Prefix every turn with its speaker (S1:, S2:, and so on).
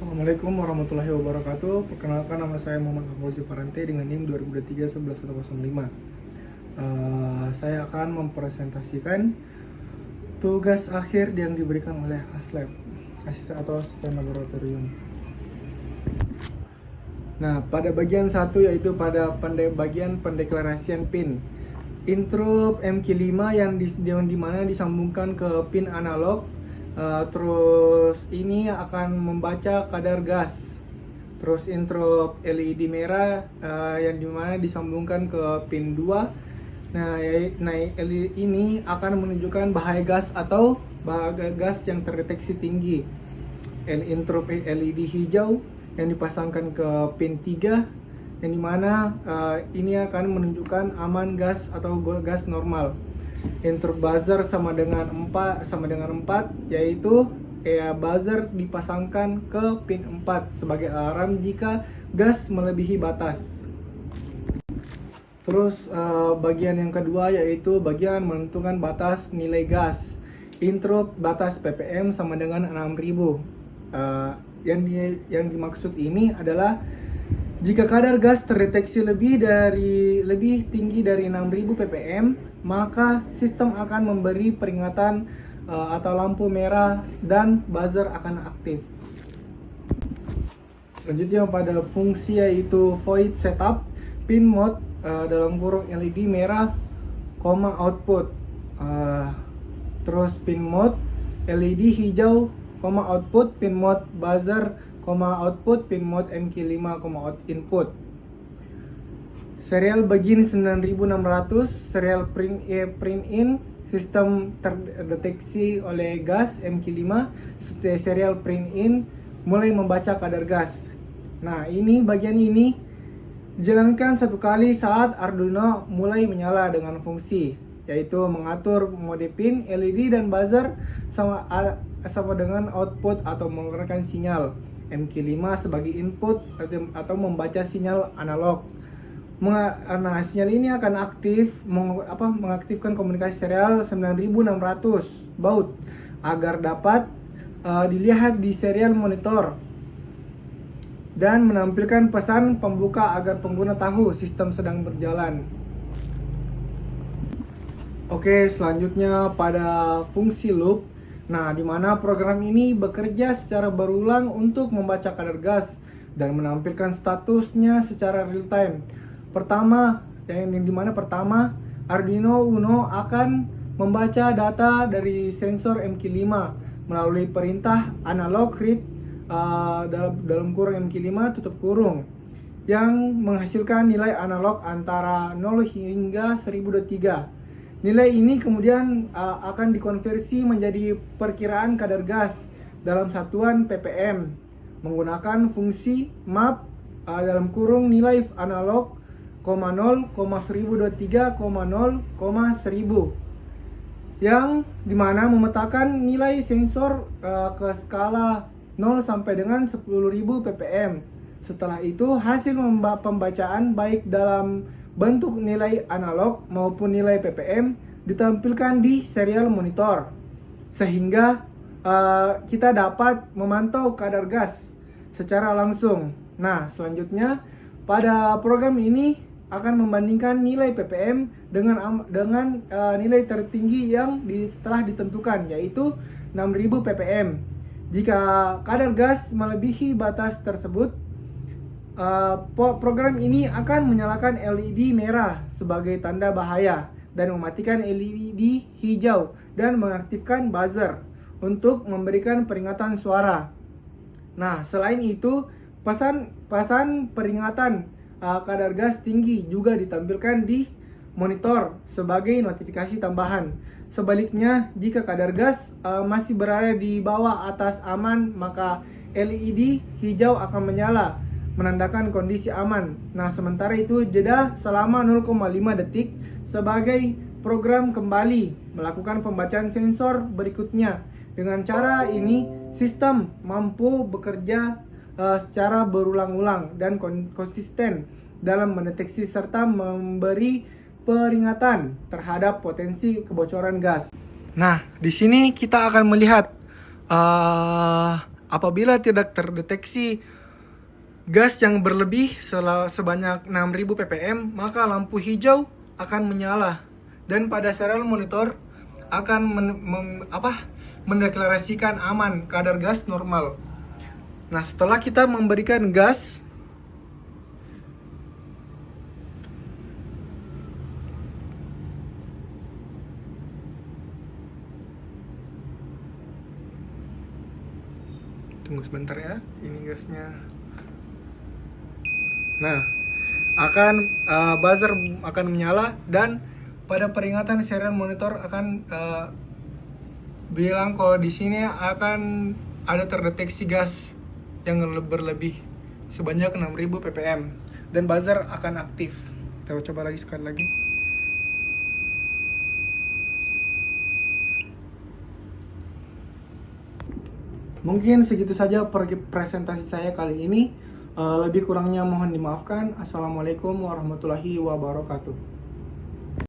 S1: Assalamualaikum warahmatullahi wabarakatuh. Perkenalkan, nama saya Muhammad Fauzi Parante dengan NIM 2023-11105. Saya akan mempresentasikan tugas akhir yang diberikan oleh ASLAB, asisten laboratorium. Nah, pada bagian 1 yaitu pada bagian pendeklarasian PIN. Intrup MQ5 yang dimana disambungkan ke PIN analog. Terus ini akan membaca kadar gas. Terus intrup LED merah yang dimana disambungkan ke pin 2. Nah, LED ini akan menunjukkan bahaya gas atau bahaya gas yang terdeteksi tinggi. Intrup LED hijau yang dipasangkan ke pin 3 yang dimana ini akan menunjukkan aman gas atau gas normal. Intrup buzzer sama dengan 4 yaitu buzzer dipasangkan ke pin 4 sebagai alarm jika gas melebihi batas. Terus bagian yang kedua yaitu bagian menentukan batas nilai gas. Intrup batas ppm sama dengan 6000. Yang dimaksud ini adalah jika kadar gas terdeteksi lebih tinggi dari 6000 ppm, maka sistem akan memberi peringatan atau lampu merah dan buzzer akan aktif. Selanjutnya pada fungsi yaitu void setup, pin mode dalam kurung LED merah, output. Terus pin mode LED hijau, output, pin mode buzzer, output, pin mode MQ5, input. Serial begin 9600, serial print in, sistem terdeteksi oleh gas MQ5, serial print in mulai membaca kadar gas. Nah, bagian ini dijalankan satu kali saat Arduino mulai menyala dengan fungsi yaitu mengatur mode pin, LED dan buzzer sama dengan output atau mengeluarkan sinyal MQ5 sebagai input atau membaca sinyal analog. Nah, sinyal ini akan mengaktifkan komunikasi serial 9600 baud agar dapat dilihat di serial monitor dan menampilkan pesan pembuka agar pengguna tahu sistem sedang berjalan. Oke, selanjutnya pada fungsi loop. Nah, di mana program ini bekerja secara berulang untuk membaca kadar gas dan menampilkan statusnya secara real time. Pertama, Arduino Uno akan membaca data dari sensor MQ5 melalui perintah analog read dalam kurung MQ5 tutup kurung yang menghasilkan nilai analog antara 0 hingga 1023. Nilai ini kemudian akan dikonversi menjadi perkiraan kadar gas dalam satuan ppm menggunakan fungsi map dalam kurung nilai analog, 0, 1023, 0, 1000 yang dimana memetakan nilai sensor ke skala 0 sampai dengan 10.000 ppm. Setelah itu hasil pembacaan baik dalam bentuk nilai analog maupun nilai ppm ditampilkan di serial monitor sehingga kita dapat memantau kadar gas secara langsung. Nah, selanjutnya pada program ini akan membandingkan nilai ppm dengan nilai tertinggi yang setelah ditentukan yaitu 6000 ppm. Jika kadar gas melebihi batas tersebut, program ini akan menyalakan LED merah sebagai tanda bahaya dan mematikan LED hijau dan mengaktifkan buzzer untuk memberikan peringatan suara. Nah, selain itu, pesan peringatan kadar gas tinggi juga ditampilkan di monitor sebagai notifikasi tambahan. Sebaliknya, jika kadar gas masih berada di bawah atas aman, maka LED hijau akan menyala menandakan kondisi aman. Nah, sementara itu jeda selama 0,5 detik sebagai program kembali melakukan pembacaan sensor berikutnya. Dengan cara ini, sistem mampu bekerja secara berulang-ulang dan konsisten dalam mendeteksi serta memberi peringatan terhadap potensi kebocoran gas. Nah, di sini kita akan melihat Apabila tidak terdeteksi gas yang berlebih sebanyak 6000 ppm, maka lampu hijau akan menyala dan pada serial monitor akan mendeklarasikan aman, kadar gas normal. Nah, setelah kita memberikan gas, tunggu sebentar ya, ini gasnya. Nah, buzzer akan menyala dan pada peringatan serial monitor akan bilang kalau di sini akan ada terdeteksi gas yang berlebih sebanyak 6000 ppm dan buzzer akan aktif. Kita coba lagi sekali lagi. Mungkin segitu saja presentasi saya kali ini. Lebih kurangnya mohon dimaafkan. Assalamualaikum warahmatullahi wabarakatuh.